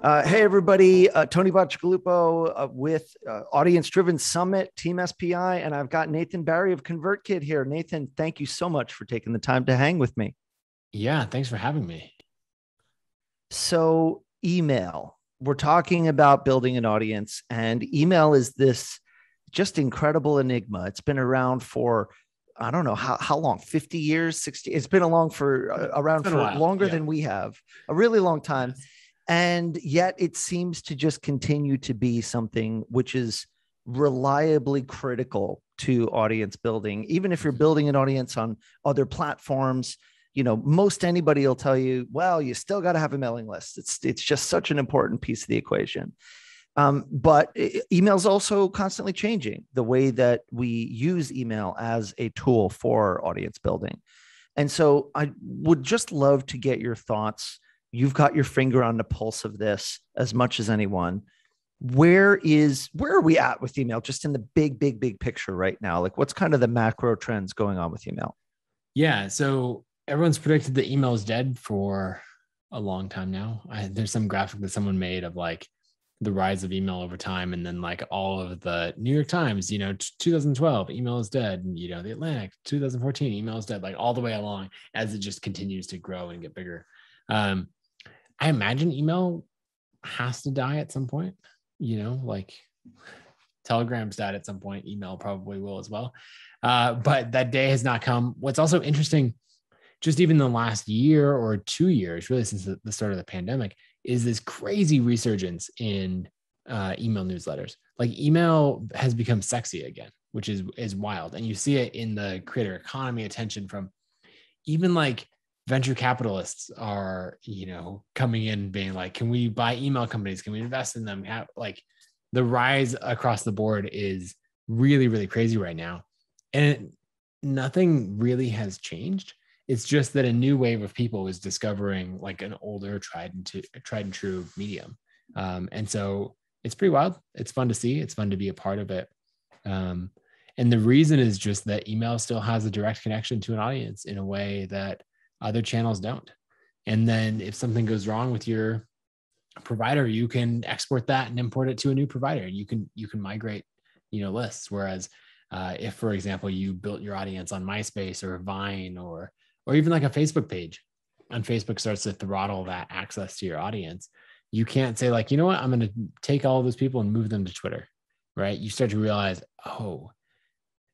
Hey, everybody. Tony Baccigalupo with Audience Driven Summit, Team SPI, and I've got Nathan Barry of ConvertKit here. Nathan, thank you so much for taking the time to hang with me. Yeah, thanks for having me. So, email. We're talking about building an audience, and email is this just incredible enigma. It's been around for I don't know how long, 50 years, 60. It's been It's around been a for while. longer Yeah. than we have, a really long time. Yes. And yet it seems to just continue to be something which is reliably critical to audience building. Even if you're Mhm. building an audience on other platforms, most anybody will tell you, well, you still got to have a mailing list. It's just such an important piece of the equation. But email is also constantly changing the way that we use email as a tool for audience building. And so I would just love to get your thoughts. You've got your finger on the pulse of this as much as anyone. Where are we at with email, just in the big picture right now? Like, what's kind of the macro trends going on with email? Yeah. So everyone's predicted that email is dead for a long time now. There's some graphic that someone made of like the rise of email over time. And then like all of the New York Times, 2012, email is dead. And, the Atlantic, 2014, email is dead, like all the way along as it just continues to grow and get bigger. Um, I imagine email has to die at some point, like Telegram's died at some point. Email probably will as well. But that day has not come. What's also interesting, just even the last year or 2 years, really since the start of the pandemic, is this crazy resurgence in email newsletters. Like email has become sexy again, which is wild. And you see it in the creator economy attention from even like venture capitalists are, coming in being like, can we buy email companies? Can we invest in them? Like the rise across the board is really, really crazy right now. And nothing really has changed. It's just that a new wave of people is discovering like an older tried and true medium. And so it's pretty wild. It's fun to see. It's fun to be a part of it. And the reason is just that email still has a direct connection to an audience in a way that other channels don't. And then if something goes wrong with your provider, you can export that and import it to a new provider. You can migrate, lists. Whereas if, for example, you built your audience on MySpace or Vine or even like a Facebook page, and Facebook starts to throttle that access to your audience, you can't say like, you know what, I'm going to take all of those people and move them to Twitter, right? You start to realize, oh,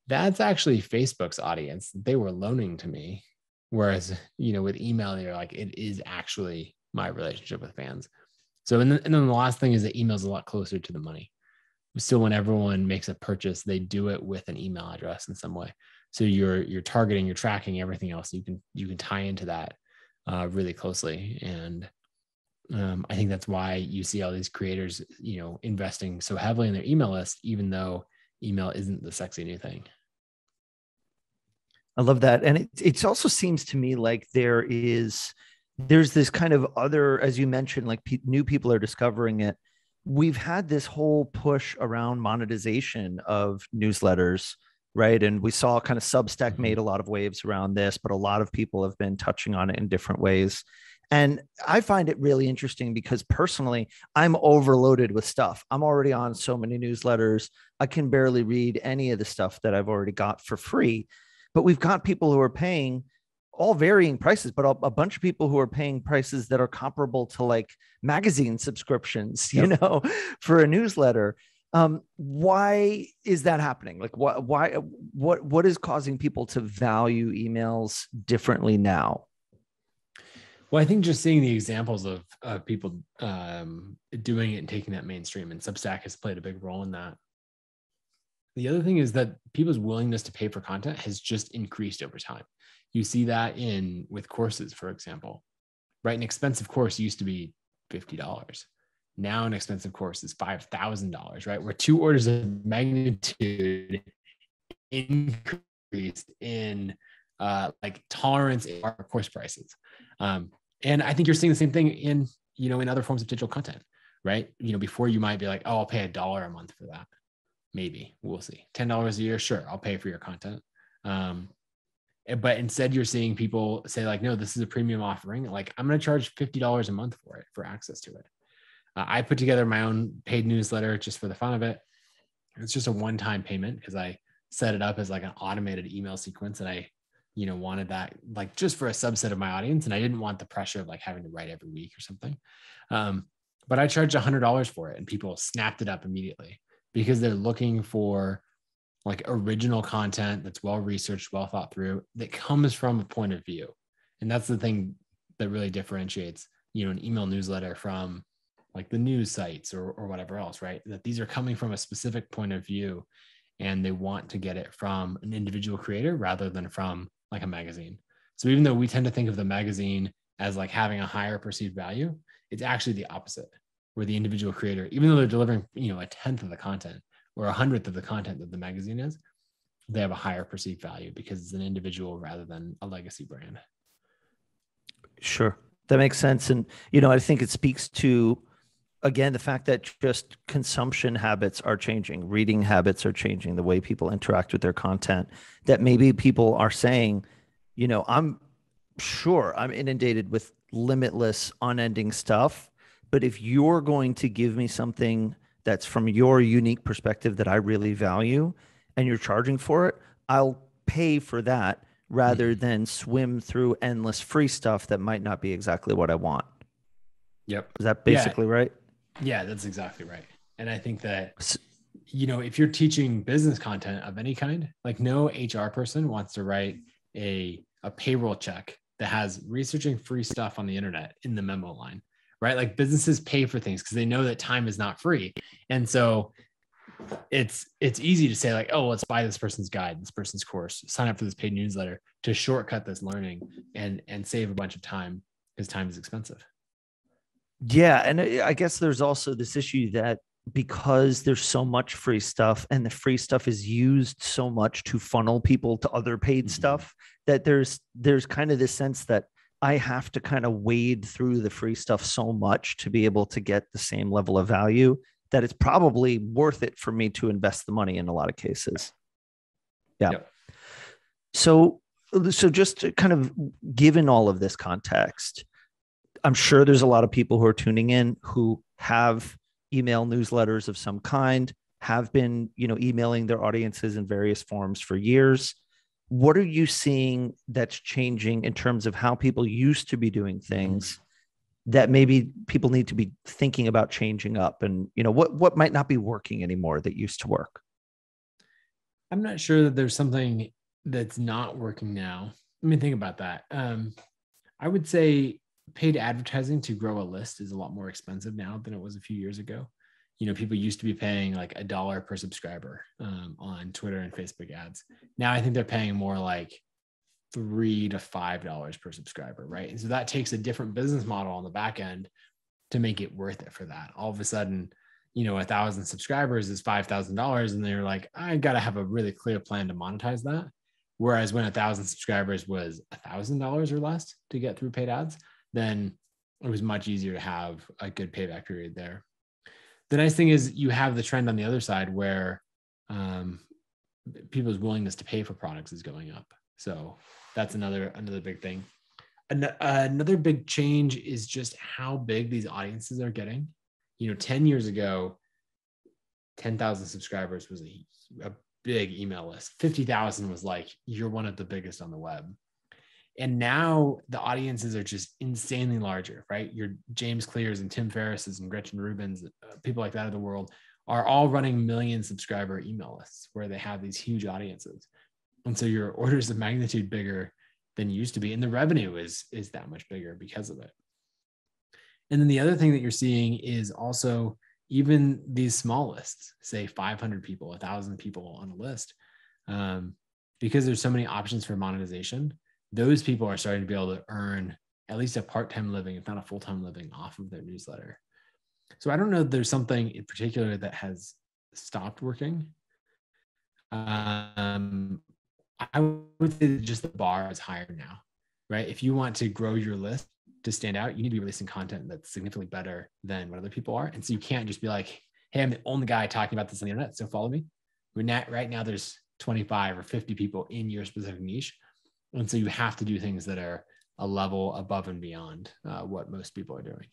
that's actually Facebook's audience that they were loaning to me. Whereas, with email, you're like, it is actually my relationship with fans. So, and then the last thing is that email is a lot closer to the money. Still, when everyone makes a purchase, they do it with an email address in some way. So you're targeting, you're tracking everything else. You can tie into that really closely, and I think that's why you see all these creators, investing so heavily in their email list, even though email isn't the sexy new thing. I love that. And it also seems to me like there's this kind of other, as you mentioned, like new people are discovering it. We've had this whole push around monetization of newsletters, right? And we saw kind of Substack Mhm. made a lot of waves around this, but a lot of people have been touching on it in different ways. And I find it really interesting because personally, I'm overloaded with stuff. I'm already on so many newsletters. I can barely read any of the stuff that I've already got for free. But we've got people who are paying all varying prices, but a bunch of people who are paying prices that are comparable to like magazine subscriptions, Yep. for a newsletter. Why is that happening? Like, what is causing people to value emails differently now? Well, I think just seeing the examples of people doing it and taking that mainstream, and Substack has played a big role in that. The other thing is that people's willingness to pay for content has just increased over time. You see that with courses, for example, right? An expensive course used to be $50. Now an expensive course is $5,000, right? We're two orders of magnitude increased in like tolerance in our course prices. And I think you're seeing the same thing in other forms of digital content, right? Before you might be like, oh, I'll pay $1 a month for that. Maybe we'll see. $10 a year, sure, I'll pay for your content. But instead, you're seeing people say like, no, this is a premium offering. Like, I'm going to charge $50 a month for it, for access to it. I put together my own paid newsletter just for the fun of it. It's just a one-time payment because I set it up as like an automated email sequence, and I, wanted that like just for a subset of my audience, and I didn't want the pressure of like having to write every week or something. But I charged $100 for it, and people snapped it up immediately because they're looking for like original content that's well researched, well thought through, that comes from a point of view. And that's the thing that really differentiates, an email newsletter from like the news sites or whatever else, right? That these are coming from a specific point of view, and they want to get it from an individual creator rather than from like a magazine. So even though we tend to think of the magazine as like having a higher perceived value, it's actually the opposite, where the individual creator, even though they're delivering, a 10th of the content or 100th of the content that the magazine is, they have a higher perceived value because it's an individual rather than a legacy brand. Sure. That makes sense. And, I think it speaks to, again, the fact that just consumption habits are changing, reading habits are changing, the way people interact with their content, that maybe people are saying, I'm sure I'm inundated with limitless, unending stuff. But if you're going to give me something that's from your unique perspective that I really value and you're charging for it, I'll pay for that rather than swim through endless free stuff that might not be exactly what I want. Yep. Is that basically right? Yeah, that's exactly right. And I think that, if you're teaching business content of any kind, like no HR person wants to write a payroll check that has researching free stuff on the internet in the memo line, right? Like businesses pay for things because they know that time is not free. And so it's easy to say like, oh, let's buy this person's guide, this person's course, sign up for this paid newsletter to shortcut this learning and save a bunch of time because time is expensive. Yeah. And I guess there's also this issue that because there's so much free stuff and the free stuff is used so much to funnel people to other paid stuff, that there's kind of this sense that I have to kind of wade through the free stuff so much to be able to get the same level of value that it's probably worth it for me to invest the money in a lot of cases. Yeah. Yep. So just kind of given all of this context, I'm sure there's a lot of people who are tuning in who have email newsletters of some kind, have been, emailing their audiences in various forms for years. What are you seeing that's changing in terms of how people used to be doing things that maybe people need to be thinking about changing up? And, what might not be working anymore that used to work? I'm not sure that there's something that's not working now. Let me think about that. I would say paid advertising to grow a list is a lot more expensive now than it was a few years ago. People used to be paying like $1 per subscriber on Twitter and Facebook ads. Now I think they're paying more like $3 to $5 per subscriber, right? And so that takes a different business model on the back end to make it worth it for that. All of a sudden, 1,000 subscribers is $5,000, and they're like, I got to have a really clear plan to monetize that. Whereas when 1,000 subscribers was $1,000 or less to get through paid ads, then it was much easier to have a good payback period there. The nice thing is you have the trend on the other side where people's willingness to pay for products is going up. So that's another big thing. Another big change is just how big these audiences are getting. 10 years ago, 10,000 subscribers was a big email list. 50,000 was like, you're one of the biggest on the web. And now the audiences are just insanely larger, right? Your James Clears and Tim Ferriss's and Gretchen Rubin's, people like that of the world are all running million subscriber email lists where they have these huge audiences. And so your orders of magnitude bigger than you used to be. And the revenue is that much bigger because of it. And then the other thing that you're seeing is also even these small lists, say 500 people, 1,000 people on a list, because there's so many options for monetization, those people are starting to be able to earn at least a part-time living, if not a full-time living, off of their newsletter. So I don't know if there's something in particular that has stopped working. I would say that just the bar is higher now, right? If you want to grow your list to stand out, you need to be releasing content that's significantly better than what other people are. And so you can't just be like, hey, I'm the only guy talking about this on the internet, so follow me. Right now there's 25 or 50 people in your specific niche. And so you have to do things that are a level above and beyond what most people are doing.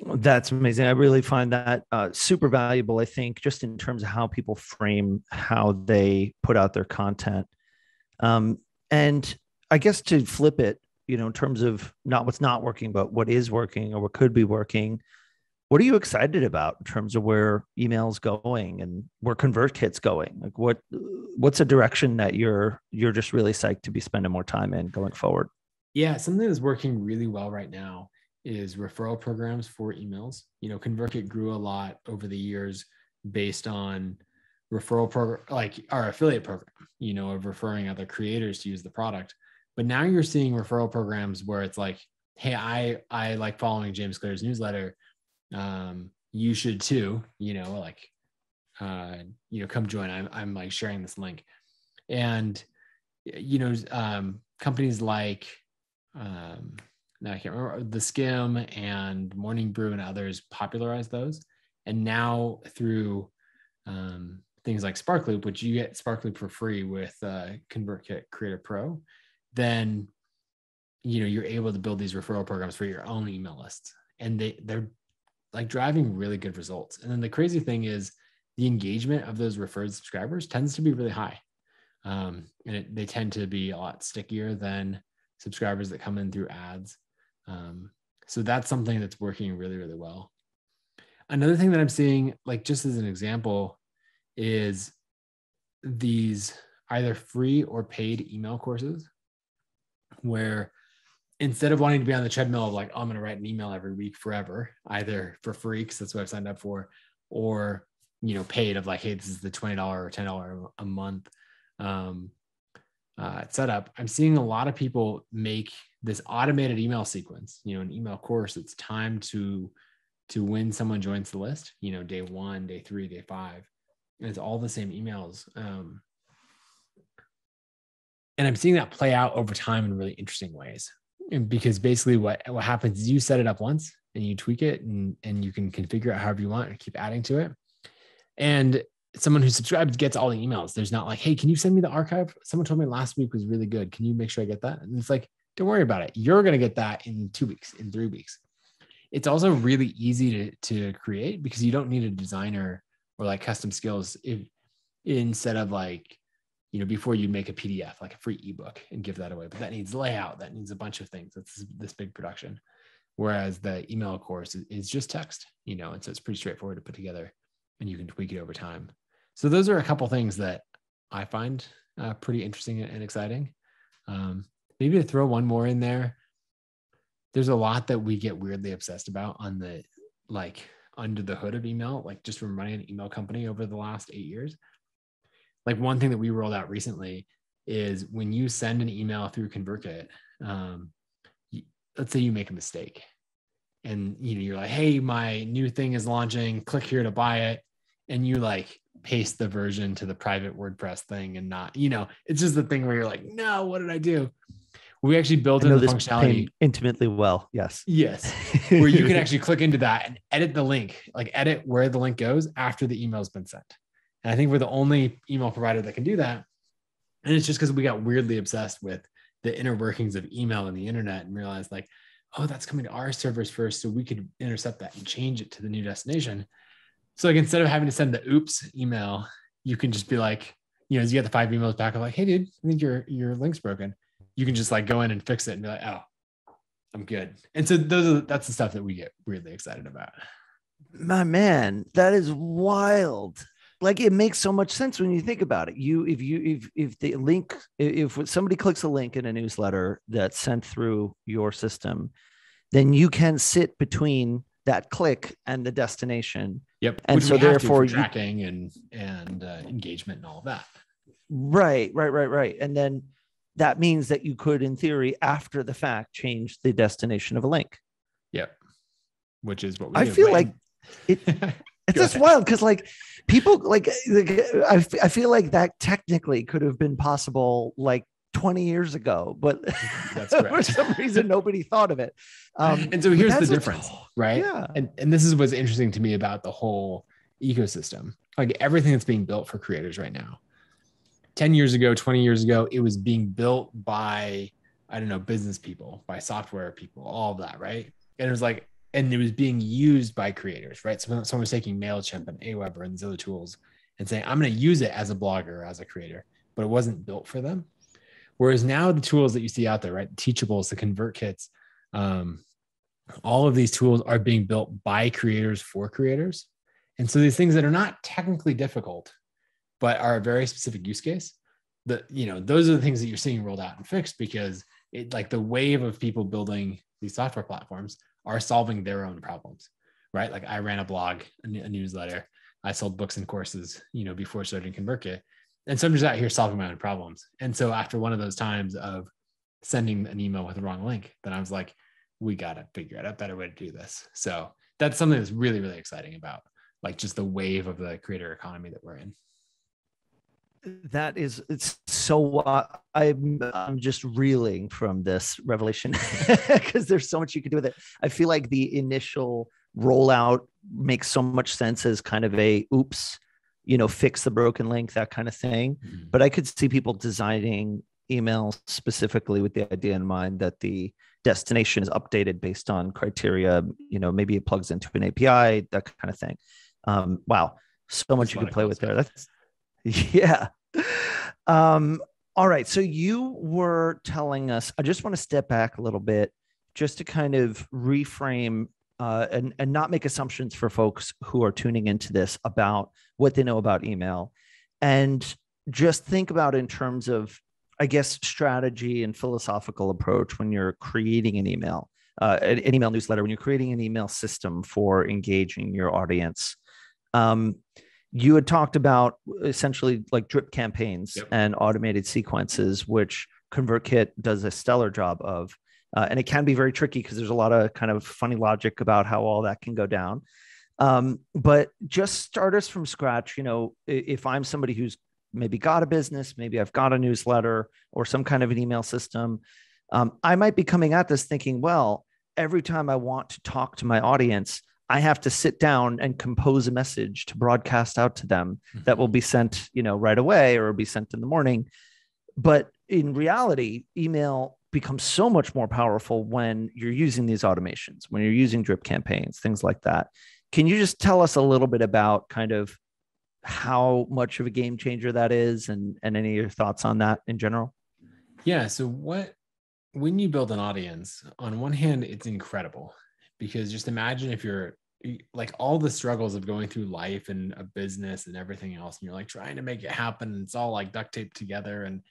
That's amazing. I really find that super valuable. I think just in terms of how people frame how they put out their content. Um, and I guess to flip it, in terms of not what's not working, but what is working or what could be working. What are you excited about in terms of where email's going and where ConvertKit's going? Like what's a direction that you're just really psyched to be spending more time in going forward? Yeah, something that's working really well right now is referral programs for emails. ConvertKit grew a lot over the years based on referral program, like our affiliate program, of referring other creators to use the product. But now you're seeing referral programs where it's like, hey, I like following James Clear's newsletter. You should too, come join. I'm like sharing this link. And, companies like, now I can't remember, the Skim and Morning Brew and others popularized those. And now through things like Sparkloop, which you get Sparkloop for free with ConvertKit Creator Pro, then you're able to build these referral programs for your own email lists, and they're like driving really good results. And then the crazy thing is the engagement of those referred subscribers tends to be really high, and they tend to be a lot stickier than subscribers that come in through ads. So that's something that's working really, really well. Another thing that I'm seeing, like just as an example, is these either free or paid email courses where instead of wanting to be on the treadmill of like, oh, I'm going to write an email every week forever, either for free, because that's what I've signed up for, or, paid of like, hey, this is the $20 or $10 a month setup. I'm seeing a lot of people make this automated email sequence, an email course. It's time to when someone joins the list, day 1, day 3, day 5, and it's all the same emails. And I'm seeing that play out over time in really interesting ways. And because basically what happens is you set it up once and you tweak it and you can configure it however you want and keep adding to it. And someone who subscribes gets all the emails. There's not like, hey, can you send me the archive? Someone told me last week was really good. Can you make sure I get that? And it's like, don't worry about it. You're going to get that in 2 weeks, in 3 weeks. It's also really easy to create because you don't need a designer or like custom skills instead of like, before you make a PDF, like a free ebook and give that away, but that needs layout, that needs a bunch of things. That's this big production. Whereas the email course is just text, and so it's pretty straightforward to put together and you can tweak it over time. So those are a couple things that I find pretty interesting and exciting. Maybe to throw one more in there, there's a lot that we get weirdly obsessed about on the like under the hood of email, like just from running an email company over the last 8 years. Like one thing that we rolled out recently is when you send an email through ConvertKit, let's say you make a mistake and you're like, hey, my new thing is launching, click here to buy it. And you like paste the version to the private WordPress thing and not, it's just the thing where you're like, no, what did I do? We actually built in the functionality intimately well. Yes. Yes. Where you can actually click into that and edit the link, like edit where the link goes after the email's been sent. And I think we're the only email provider that can do that. And it's just because we got weirdly obsessed with the inner workings of email and the internet and realized like, oh, that's coming to our servers first. So we could intercept that and change it to the new destination. So like, instead of having to send the oops email, you can just be like, as you get the 5 emails back of like, hey dude, I think your link's broken. You can just like go in and fix it and be like, oh, I'm good. And so that's the stuff that we get weirdly excited about. My man, that is wild. Like it makes so much sense when you think about it. If the link, if somebody clicks a link in a newsletter that's sent through your system, then you can sit between that click and the destination. Yep. And which so therefore tracking and engagement and all of that. Right. And then that means that you could, in theory, after the fact, change the destination of a link. Yep. Which is what we I do. feel like it's just wild because like people like I feel like that technically could have been possible like 20 years ago, but that's correct. For some reason nobody thought of it. And so here's the difference, right? Yeah. And this is what's interesting to me about the whole ecosystem. Like everything that's being built for creators right now. 10 years ago, 20 years ago, it was being built by, I don't know, business people, by software people, all of that, right? And it was like, and it was being used by creators, right? So someone was taking MailChimp and Aweber and these other tools and saying, I'm going to use it as a blogger or as a creator, but it wasn't built for them. Whereas now the tools that you see out there, right? Teachables, the ConvertKits, all of these tools are being built by creators for creators. And so these things that are not technically difficult, but are a very specific use case, those are the things that you're seeing rolled out and fixed, because like the wave of people building these software platforms are solving their own problems, right? Like I ran a blog, a newsletter. I sold books and courses, before starting ConvertKit. And so I'm just out here solving my own problems. And so after one of those times of sending an email with the wrong link, then I was like, we got to figure out a better way to do this. So that's something that's really, really exciting about like just the wave of the creator economy that we're in. It's so I'm just reeling from this revelation because there's so much you can do with it. I feel like the initial rollout makes so much sense as kind of a oops, fix the broken link, that kind of thing. Mm-hmm. But I could see people designing emails specifically with the idea in mind that the destination is updated based on criteria, maybe it plugs into an API, that kind of thing. Wow. So much you could play with there. That's yeah. All right. So you were telling us, I just want to step back a little bit just to kind of reframe and not make assumptions for folks who are tuning into this about what they know about email, and just think about in terms of, I guess, strategy and philosophical approach when you're creating an email, an email newsletter, when you're creating an email system for engaging your audience. You had talked about essentially like drip campaigns and automated sequences, which ConvertKit does a stellar job of. And it can be very tricky because there's a lot of kind of funny logic about how all that can go down. But just start us from scratch. If I'm somebody who's maybe got a business, maybe I've got a newsletter or some kind of an email system, I might be coming at this thinking, well, every time I want to talk to my audience, I have to sit down and compose a message to broadcast out to them that will be sent, right away or be sent in the morning. But in reality, email becomes so much more powerful when you're using these automations, when you're using drip campaigns, things like that. Can you just tell us a little bit about kind of how much of a game changer that is and any of your thoughts on that in general? Yeah. So when you build an audience, on one hand, it's incredible because just imagine if you're like all the struggles of going through life and a business and everything else, and you're like trying to make it happen. And it's all like duct taped together and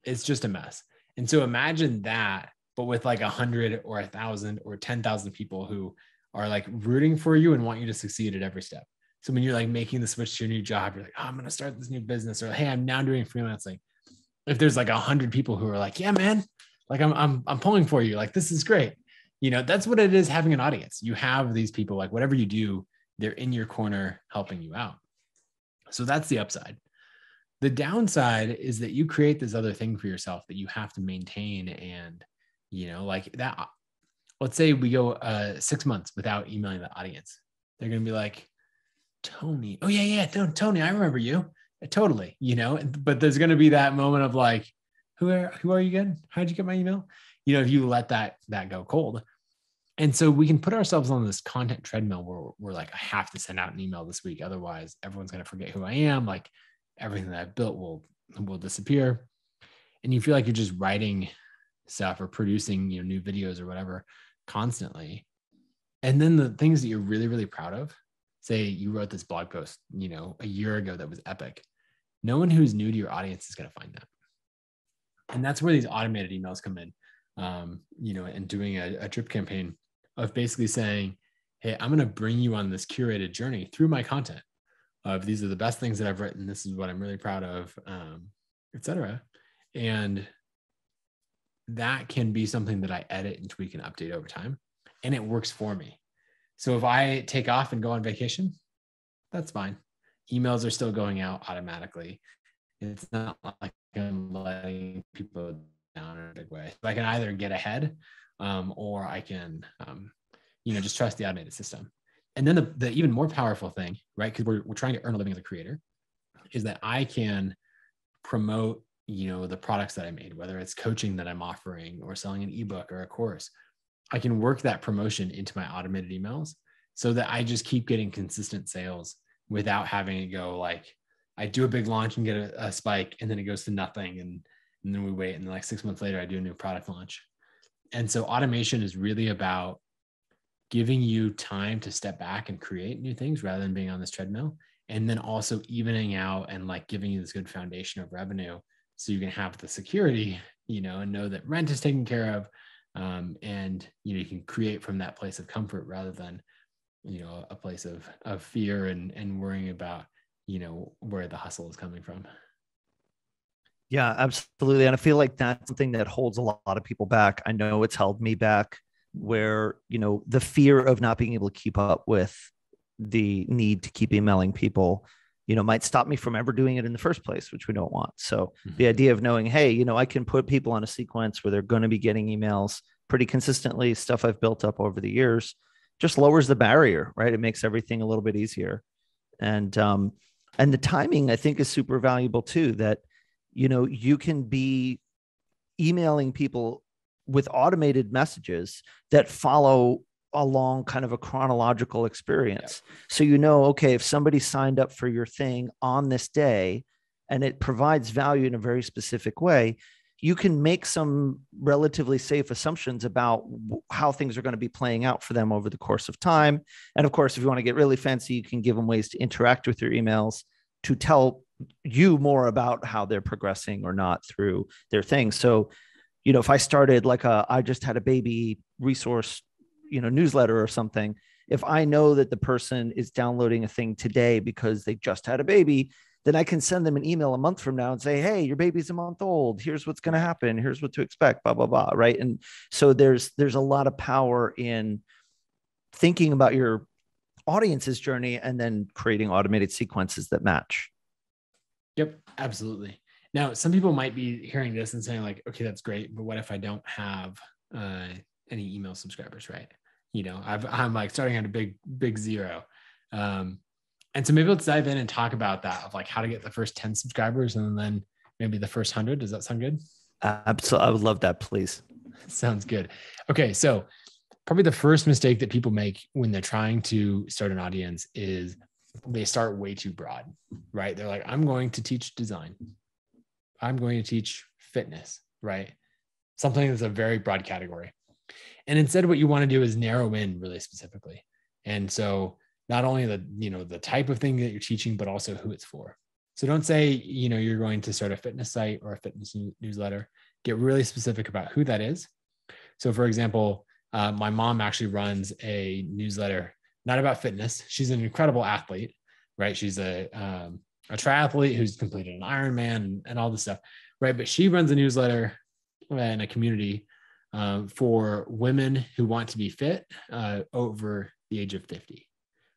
it's just a mess. And so imagine that, but with like 100 or 1,000 or 10,000 people who are like rooting for you and want you to succeed at every step. So when you're like making the switch to your new job, you're like, oh, I'm going to start this new business, or hey, I'm now doing freelancing. If there's like 100 people who are like, yeah, man, like I'm pulling for you. Like, this is great. That's what it is having an audience. You have these people, like whatever you do, they're in your corner helping you out. So that's the upside. The downside is that you create this other thing for yourself that you have to maintain. And, like that, let's say we go 6 months without emailing the audience. They're going to be like, Tony. Oh yeah. Tony, I remember you. Totally. But there's going to be that moment of like, who are you again? How'd you get my email? If you let that go cold. And so we can put ourselves on this content treadmill where we're like, I have to send out an email this week. Otherwise everyone's going to forget who I am. Like everything that I've built will disappear. And you feel like you're just writing stuff or producing, new videos or whatever constantly. And then the things that you're really, really proud of, say you wrote this blog post, a year ago that was epic. No one who's new to your audience is going to find that. And that's where these automated emails come in, and doing a drip campaign of basically saying, hey, I'm going to bring you on this curated journey through my content of these are the best things that I've written. This is what I'm really proud of, et cetera. And that can be something that I edit and tweak and update over time. And it works for me. So if I take off and go on vacation, that's fine. Emails are still going out automatically. It's not like I'm letting people down in a big way. So I can either get ahead or I can, just trust the automated system. And then the even more powerful thing, right? Because we're trying to earn a living as a creator, is that I can promote, the products that I made, whether it's coaching that I'm offering or selling an ebook or a course. I can work that promotion into my automated emails so that I just keep getting consistent sales without having it go like I do a big launch and get a spike and then it goes to nothing. And then we wait. And like 6 months later, I do a new product launch. And so automation is really about giving you time to step back and create new things rather than being on this treadmill. And then also evening out and like giving you this good foundation of revenue so you can have the security, and know that rent is taken care of. And, you can create from that place of comfort rather than, a place of fear and worrying about, where the hustle is coming from. Yeah, absolutely. And I feel like that's something that holds a lot of people back. I know it's held me back where, the fear of not being able to keep up with the need to keep emailing people, might stop me from ever doing it in the first place, which we don't want. So the idea of knowing, hey, I can put people on a sequence where they're going to be getting emails pretty consistently, stuff I've built up over the years, just lowers the barrier, right? It makes everything a little bit easier. And the timing, I think, is super valuable too, that, you can be emailing people with automated messages that follow along kind of a chronological experience. Yeah. So, okay, if somebody signed up for your thing on this day and it provides value in a very specific way, you can make some relatively safe assumptions about how things are going to be playing out for them over the course of time. And of course, if you want to get really fancy, you can give them ways to interact with your emails to tell you more about how they're progressing or not through their thing. So, if I started like I just had a baby resource, newsletter or something, if I know that the person is downloading a thing today because they just had a baby, then I can send them an email a month from now and say, hey, your baby's a month old. Here's what's going to happen. Here's what to expect, blah, blah, blah. Right. And so there's a lot of power in thinking about your audience's journey and then creating automated sequences that match. Yep, absolutely. Now, some people might be hearing this and saying like, okay, that's great, but what if I don't have any email subscribers, right? I'm like starting at a big zero. And so maybe let's dive in and talk about that of like how to get the first 10 subscribers and then maybe the first 100. Does that sound good? Absolutely. I would love that, please. Sounds good. Okay. So probably the first mistake that people make when they're trying to start an audience is they start way too broad, right? They're like, I'm going to teach design. I'm going to teach fitness, right? Something that's a very broad category. And instead, what you want to do is narrow in really specifically. And so not only the type of thing that you're teaching, but also who it's for. So don't say, you're going to start a fitness site or a fitness newsletter. Get really specific about who that is. So for example, my mom actually runs a newsletter, not about fitness. She's an incredible athlete, right? She's a triathlete who's completed an Ironman and all this stuff, right? But she runs a newsletter and a community for women who want to be fit over the age of 50,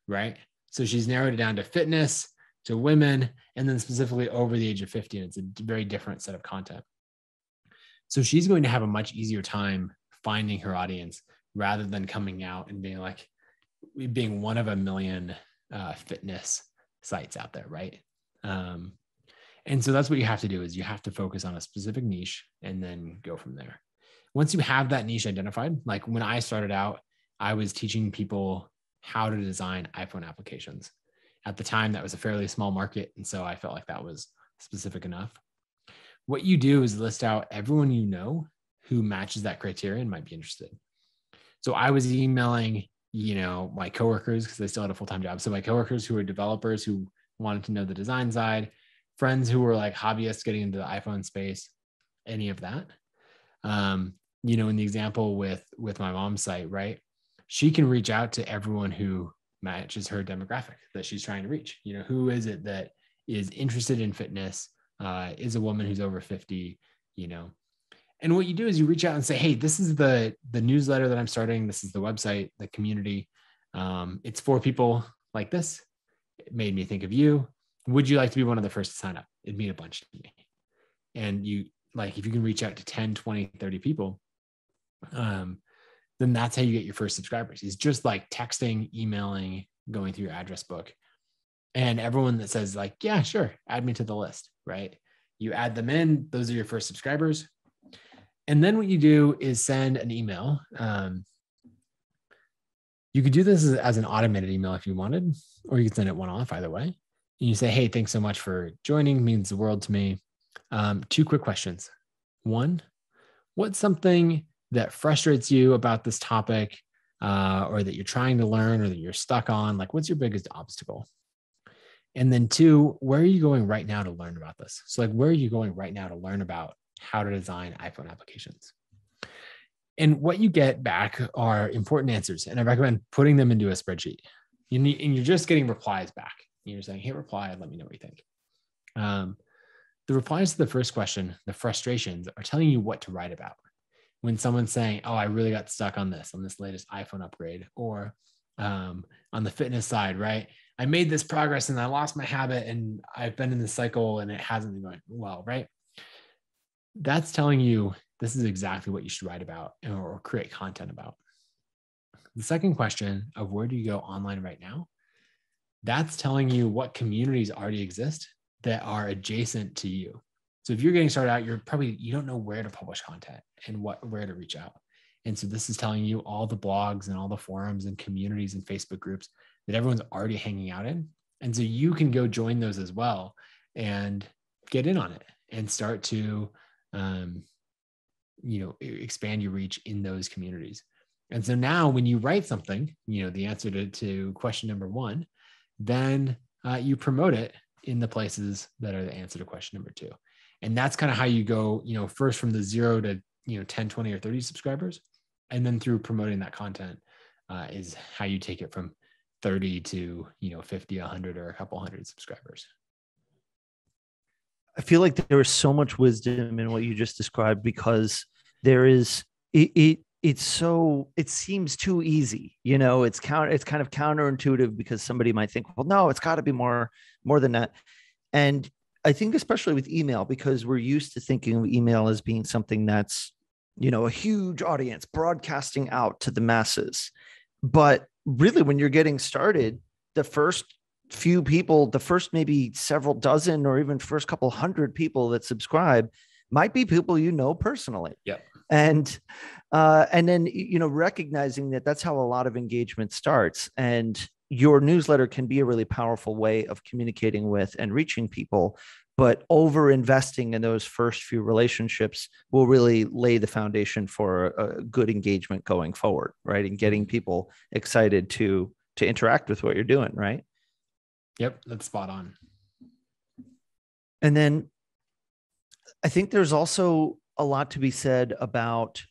right? So she's narrowed it down to fitness, to women, and then specifically over the age of 50. And it's a very different set of content. So she's going to have a much easier time finding her audience rather than coming out and being one of a million fitness sites out there, right? And so that's what you have to do is you have to focus on a specific niche and then go from there. Once you have that niche identified, like when I started out, I was teaching people how to design iPhone applications. At the time, that was a fairly small market. And so I felt like that was specific enough. What you do is list out everyone you know who matches that criteria and might be interested. So I was emailing, my coworkers because they still had a full-time job. So my coworkers who were developers who wanted to know the design side, friends who were like hobbyists getting into the iPhone space, any of that. In the example with my mom's site, right? She can reach out to everyone who matches her demographic that she's trying to reach. Who is it that is interested in fitness, is a woman who's over 50, And what you do is you reach out and say, hey, this is the newsletter that I'm starting. This is the website, the community. It's for people like this. It made me think of you. Would you like to be one of the first to sign up? It'd mean a bunch to me. And if you can reach out to 10, 20, 30 people, then that's how you get your first subscribers. It's just like texting, emailing, going through your address book. And everyone that says like, yeah, sure, add me to the list, right? You add them in, those are your first subscribers. And then what you do is send an email You could do this as an automated email if you wanted, or you could send it one-off either way. And you say, hey, thanks so much for joining. Means the world to me. Two quick questions. One, what's something that frustrates you about this topic, or that you're trying to learn, or that you're stuck on? Like, what's your biggest obstacle? And then two, where are you going right now to learn about this? So like, where are you going right now to learn about how to design iPhone applications? And what you get back are important answers. And I recommend putting them into a spreadsheet. And you're just getting replies back. You're saying, hey, reply, let me know what you think. The replies to the first question, the frustrations, are telling you what to write about. When someone's saying, oh, I really got stuck on this latest iPhone upgrade, or on the fitness side, right? I made this progress and I lost my habit and I've been in this cycle and it hasn't been going well, right? That's telling you this is exactly what you should write about or create content about. The second question of where do you go online right now? That's telling you what communities already exist that are adjacent to you. So if you're getting started out, you don't know where to publish content and where to reach out. And so this is telling you all the blogs and all the forums and communities and Facebook groups that everyone's already hanging out in. And so you can go join those as well and get in on it and start to, expand your reach in those communities. And so now when you write something, the answer to question number one, then you promote it in the places that are the answer to question number two. And that's kind of how you go, first from the 0 to, 10, 20, or 30 subscribers. And then through promoting that content is how you take it from 30 to, 50, 100, or a couple hundred subscribers. I feel like there is so much wisdom in what you just described, because there is, it seems too easy. It's kind of counterintuitive, because somebody might think, well, no, it's got to be more than that. And I think especially with email, because we're used to thinking of email as being something that's, a huge audience broadcasting out to the masses. But really, when you're getting started, the first few people, the first maybe several dozen or even first couple hundred people that subscribe might be people personally. Yeah. And then, recognizing that that's how a lot of engagement starts. And your newsletter can be a really powerful way of communicating with and reaching people, but over investing in those first few relationships will really lay the foundation for a good engagement going forward, right? And getting people excited to interact with what you're doing, right? Yep, that's spot on. And then I think there's also a lot to be said about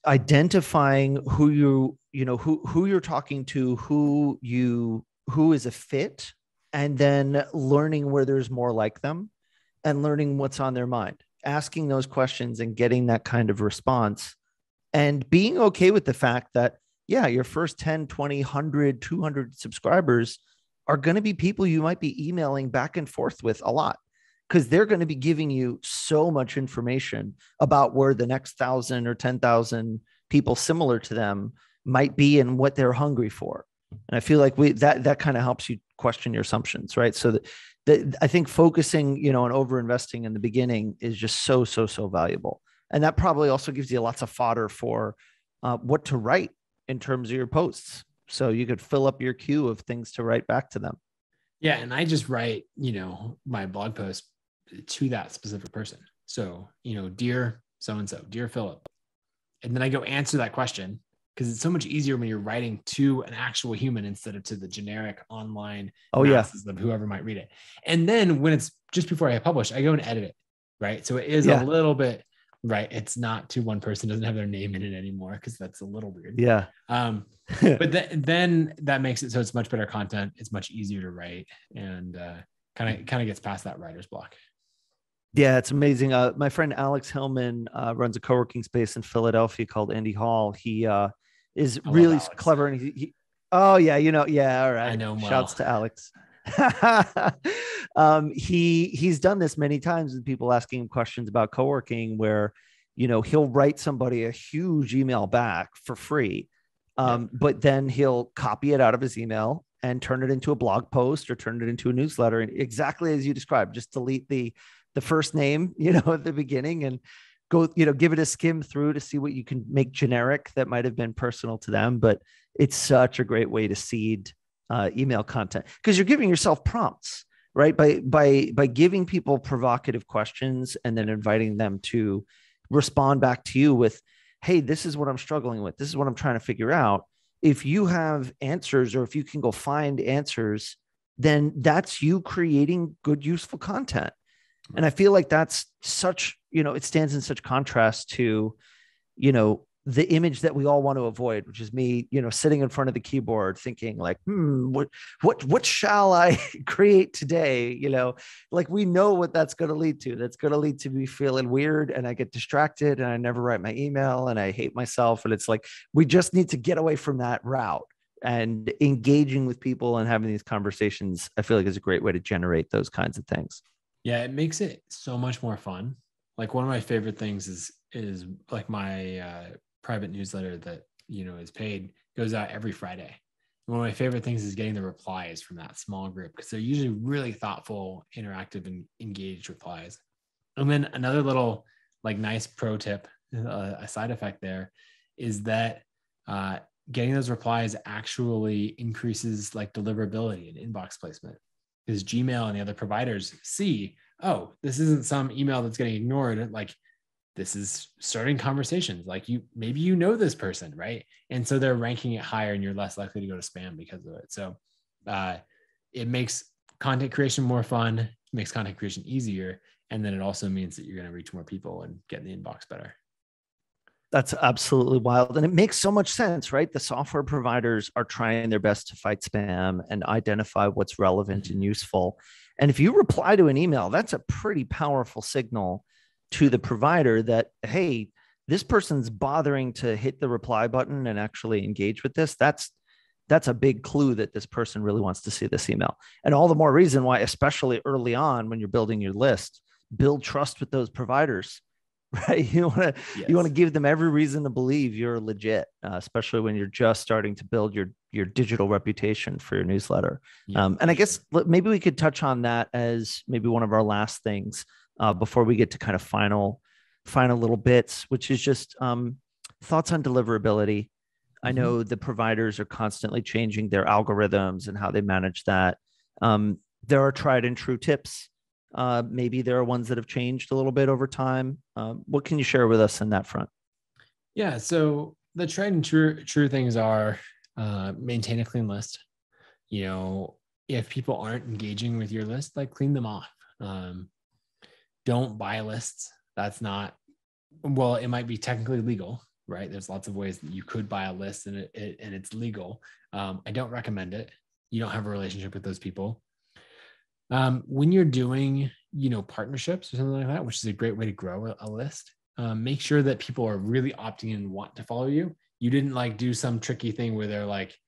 identifying who you're talking to, who is a fit, and then learning where there's more like them and learning what's on their mind, asking those questions and getting that kind of response, and being okay with the fact that, yeah, your first 10, 20, 100, 200 subscribers are going to be people you might be emailing back and forth with a lot, because they're going to be giving you so much information about where the next 1,000 or 10,000 people similar to them might be and what they're hungry for. And I feel like that kind of helps you question your assumptions, right? So I think focusing, on over investing in the beginning is just so valuable. And that probably also gives you lots of fodder for what to write in terms of your posts. So you could fill up your queue of things to write back to them. Yeah. And I just write, my blog post to that specific person. So, dear so-and-so, dear Philip. And then I go answer that question, because it's so much easier when you're writing to an actual human instead of to the generic online masses of whoever might read it. And then when it's just before I publish, I go and edit it. Right. So it is a little bit, right. It's not to one person, doesn't have their name in it anymore, because that's a little weird. Yeah. But then that makes it so it's much better content. It's much easier to write, and kind of gets past that writer's block. Yeah, it's amazing. My friend Alex Hillman runs a co-working space in Philadelphia called Andy Hall. He is really clever, and he all right. I know him well. Shouts to Alex. He's done this many times with people asking him questions about co-working, where he'll write somebody a huge email back for free, but then he'll copy it out of his email and turn it into a blog post or turn it into a newsletter, and exactly as you described, just delete the first name, at the beginning, and go, give it a skim through to see what you can make generic that might have been personal to them. But it's such a great way to seed email content, because you're giving yourself prompts, right? By giving people provocative questions and then inviting them to respond back to you with, hey, this is what I'm struggling with. This is what I'm trying to figure out. If you have answers, or if you can go find answers, then that's you creating good, useful content. And I feel like that's such, it stands in such contrast to, the image that we all want to avoid, which is me, sitting in front of the keyboard thinking like, what shall I create today? Like we know what that's going to lead to. That's going to lead to me feeling weird, and I get distracted, and I never write my email, and I hate myself. And it's like, we just need to get away from that route, and engaging with people and having these conversations, I feel like, is a great way to generate those kinds of things. Yeah, it makes it so much more fun. Like one of my favorite things is like my private newsletter that, is paid, goes out every Friday. And one of my favorite things is getting the replies from that small group, because they're usually really thoughtful, interactive, and engaged replies. And then another little like nice pro tip, a side effect there, is that getting those replies actually increases like deliverability and inbox placement, because Gmail and the other providers see, oh, this isn't some email that's getting ignored. Like this is starting conversations. Like maybe this person, right? And so they're ranking it higher, and you're less likely to go to spam because of it. So it makes content creation more fun, it makes content creation easier. And then it also means that you're going to reach more people and get in the inbox better. That's absolutely wild. And it makes so much sense, right? The software providers are trying their best to fight spam and identify what's relevant and useful. And if you reply to an email, that's a pretty powerful signal to the provider that, hey, this person's bothering to hit the reply button and actually engage with this. That's a big clue that this person really wants to see this email. And all the more reason why, especially early on when you're building your list, build trust with those providers. Right. You want to give them every reason to believe you're legit, especially when you're just starting to build your digital reputation for your newsletter. Yeah, and I guess maybe we could touch on that as maybe one of our last things before we get to kind of final little bits, which is just thoughts on deliverability. Mm-hmm. I know the providers are constantly changing their algorithms and how they manage that. There are tried and true tips. Maybe there are ones that have changed a little bit over time. What can you share with us on that front? Yeah, so the tried and true things are maintain a clean list. If people aren't engaging with your list, like clean them off. Don't buy lists. That's not, well, it might be technically legal, right? There's lots of ways that you could buy a list and it's legal. I don't recommend it. You don't have a relationship with those people. When you're doing, partnerships or something like that, which is a great way to grow a list, make sure that people are really opting in and want to follow you. You didn't like do some tricky thing where they're like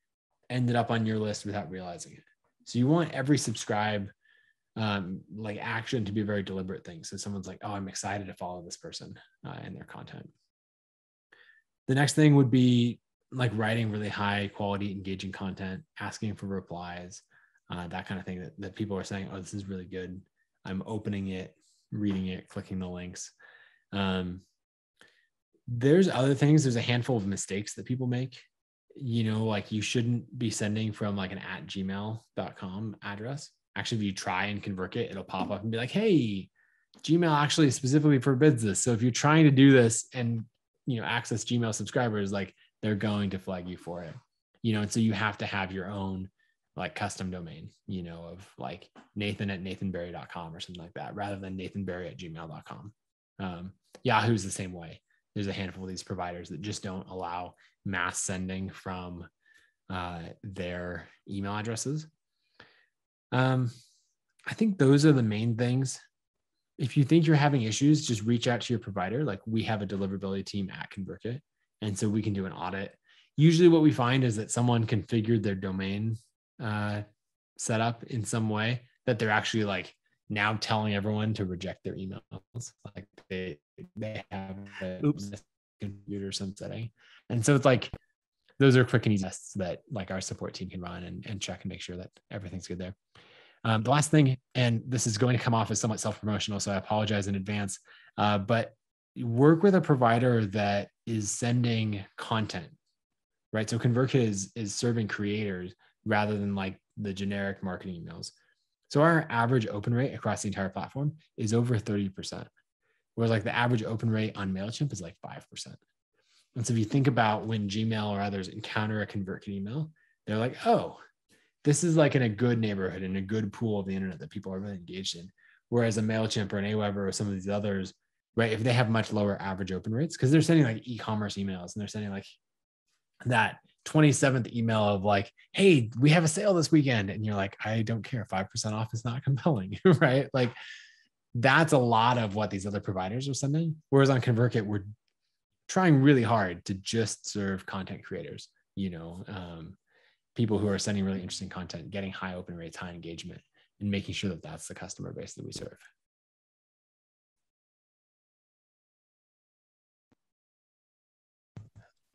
ended up on your list without realizing it. So you want every subscribe action to be a very deliberate thing. So someone's like, oh, I'm excited to follow this person and their content. The next thing would be like writing really high quality, engaging content, asking for replies. That kind of thing that people are saying, oh, this is really good. I'm opening it, reading it, clicking the links. There's other things. There's a handful of mistakes that people make. Like you shouldn't be sending from like an @gmail.com address. Actually, if you try and ConvertKit, it'll pop up and be like, hey, Gmail actually specifically forbids this. So if you're trying to do this and, access Gmail subscribers, like they're going to flag you for it. And so you have to have your own like custom domain, of like Nathan@nathanberry.com or something like that, rather than nathanberry@gmail.com. Yahoo's the same way. There's a handful of these providers that just don't allow mass sending from their email addresses. I think those are the main things. If you think you're having issues, just reach out to your provider. Like we have a deliverability team at ConvertKit, and so we can do an audit. Usually what we find is that someone configured their domain set up in some way that they're actually like now telling everyone to reject their emails. Like they have a computer some setting. And so it's like, those are quick and easy tests that like our support team can run and check and make sure that everything's good there. The last thing, and this is going to come off as somewhat self-promotional, so I apologize in advance, but work with a provider that is sending content, right? So ConvertKit is serving creators rather than like the generic marketing emails. So our average open rate across the entire platform is over 30%. Whereas like the average open rate on MailChimp is like 5%. And so if you think about when Gmail or others encounter a ConvertKit email, they're like, oh, this is like in a good neighborhood, in a good pool of the internet that people are really engaged in. Whereas a MailChimp or an Aweber or some of these others, right, if they have much lower average open rates, because they're sending like e-commerce emails and they're sending like that 27th email of like, hey, we have a sale this weekend. And you're like, I don't care. 5% off is not compelling, right? Like that's a lot of what these other providers are sending. Whereas on ConvertKit, we're trying really hard to just serve content creators, people who are sending really interesting content, getting high open rates, high engagement, and making sure that that's the customer base that we serve.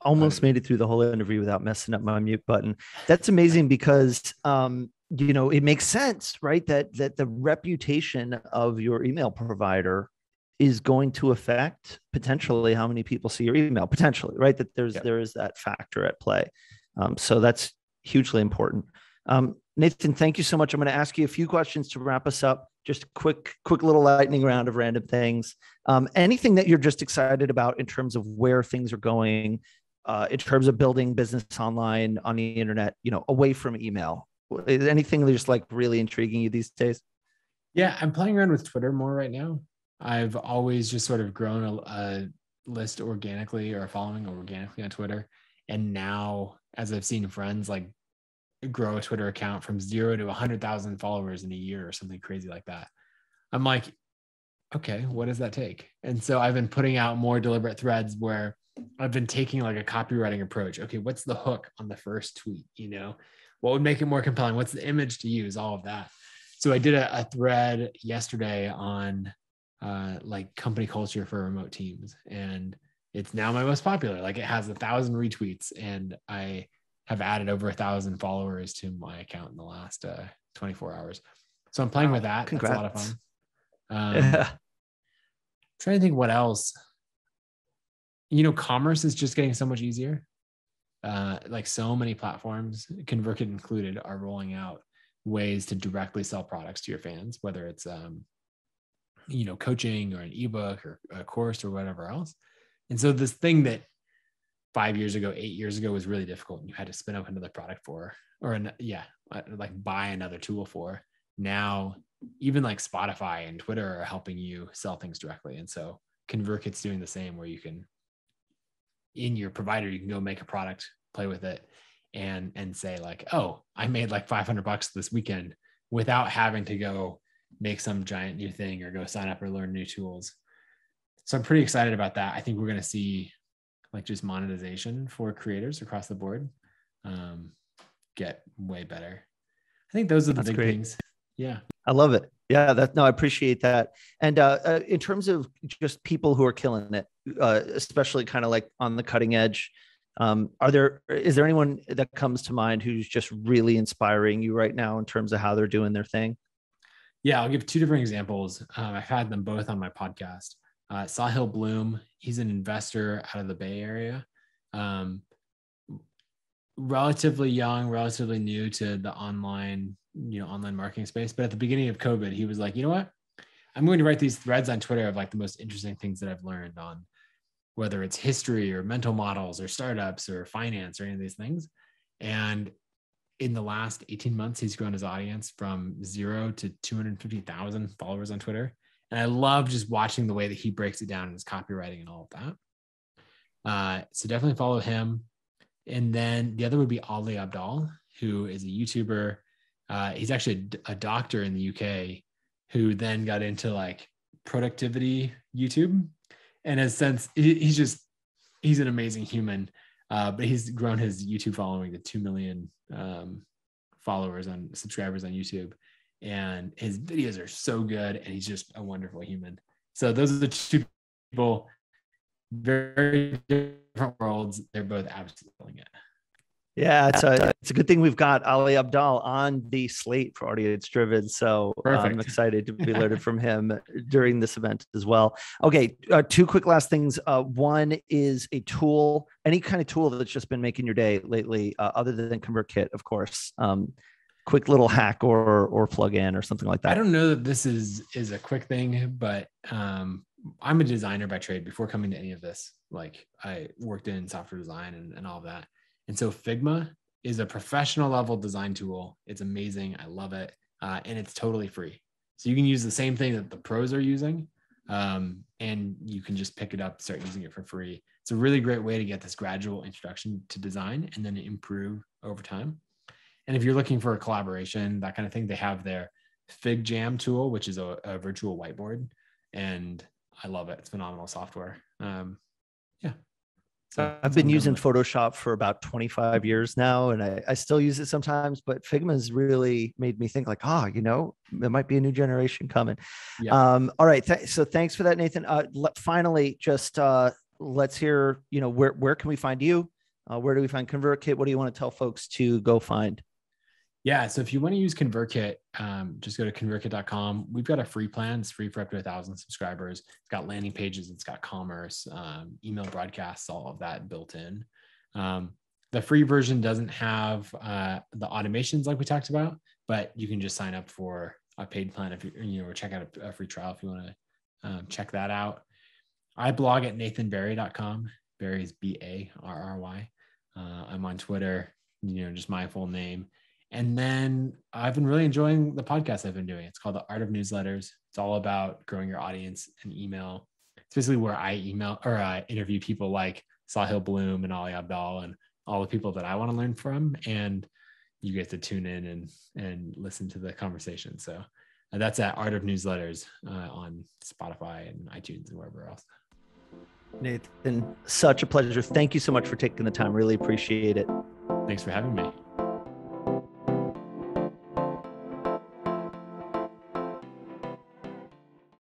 Almost made it through the whole interview without messing up my mute button. That's amazing because it makes sense, right? That the reputation of your email provider is going to affect potentially how many people see your email, potentially, right? That there is that factor at play. So that's hugely important. Nathan, thank you so much. I'm going to ask you a few questions to wrap us up. Just a quick little lightning round of random things. Anything that you're just excited about in terms of where things are going, in terms of building business online on the internet, away from email? Is anything just like really intriguing you these days? Yeah, I'm playing around with Twitter more right now. I've always just sort of grown a list organically or a following organically on Twitter. And now, as I've seen friends like grow a Twitter account from 0 to 100,000 followers in a year or something crazy like that, I'm like, okay, what does that take? And so I've been putting out more deliberate threads where I've been taking like a copywriting approach. Okay, what's the hook on the first tweet? What would make it more compelling? What's the image to use? All of that. So I did a thread yesterday on like company culture for remote teams, and it's now my most popular. Like it has 1,000 retweets, and I have added over 1,000 followers to my account in the last 24 hours. So I'm playing with that. Congrats. That's a lot of fun. Trying to think what else. Commerce is just getting so much easier. Like so many platforms, ConvertKit included, are rolling out ways to directly sell products to your fans, whether it's coaching or an ebook or a course or whatever else. And so this thing that 5 years ago, 8 years ago was really difficult, and you had to spin up another product for, or like buy another tool for. Now, even like Spotify and Twitter are helping you sell things directly. And so ConvertKit's doing the same, where you can, in your provider, you can go make a product, play with it, and say like, oh, I made like $500 this weekend, without having to go make some giant new thing or go sign up or learn new tools. So I'm pretty excited about that. I think we're going to see like just monetization for creators across the board get way better. I think those are the big things. Yeah. I love it. Yeah, I appreciate that. And in terms of just people who are killing it, especially kind of like on the cutting edge, is there anyone that comes to mind who's just really inspiring you right now in terms of how they're doing their thing? Yeah, I'll give two different examples. I've had them both on my podcast. Sahil Bloom, he's an investor out of the Bay Area. Relatively young, relatively new to the online marketing space. But at the beginning of COVID, he was like, you know what? I'm going to write these threads on Twitter of like the most interesting things that I've learned on whether it's history or mental models or startups or finance or any of these things. And in the last 18 months, he's grown his audience from 0 to 250,000 followers on Twitter. And I love just watching the way that he breaks it down in his copywriting and all of that. So definitely follow him. And then the other would be Ali Abdal, who is a YouTuber. He's actually a doctor in the UK who then got into like productivity YouTube. And in a sense, he's an amazing human. But he's grown his YouTube following to 2 million subscribers on YouTube. And his videos are so good, and he's just a wonderful human. So those are the two people, very different worlds. They're both absolutely killing it. Yeah, it's a good thing we've got Ali Abdal on the slate for Audience Driven. So I'm Perfect. excited to be learning from him during this event as well. Okay, two quick last things. One is a tool, any kind of tool that's just been making your day lately, other than ConvertKit, of course. Quick little hack or plug-in or something like I that. don't know that this is a quick thing, but I'm a designer by trade. Before coming to any of this, like I worked in software design and all of that. And so Figma is a professional level design tool. It's amazing. I love it. And it's totally free. So you can use the same thing that the pros are using. And you can just pick it up, start using it for free. It's a really great way to get this gradual introduction to design and then improve over time. And if you're looking for a collaboration, that kind of thing, they have their Fig Jam tool, which is a virtual whiteboard. And I love it. It's phenomenal software. Yeah. So I've been using Photoshop for about 25 years now, and I still use it sometimes, but Figma has really made me think like, there might be a new generation coming. Yeah. All right. So thanks for that, Nathan. Finally, just let's hear, where can we find you? Where do we find ConvertKit? What do you want to tell folks to go find? Yeah. So if you want to use ConvertKit, just go to convertkit.com. We've got a free plan. It's free for up to 1,000 subscribers. It's got landing pages. It's got commerce, email broadcasts, all of that built in. The free version doesn't have the automations like we talked about, but you can just sign up for a paid plan if or check out a free trial if you want to check that out. I blog at nathanbarry.com. Barry is Barry. I'm on Twitter, just my full name. And then I've been really enjoying the podcast I've been doing. It's called The Art of Newsletters. It's all about growing your audience and email. It's basically where I interview people like Sahil Bloom and Ali Abdal and all the people that I want to learn from. And you get to tune in and listen to the conversation. So that's at Art of Newsletters on Spotify and iTunes and wherever else. Nathan, such a pleasure. Thank you so much for taking the time. Really appreciate it. Thanks for having me.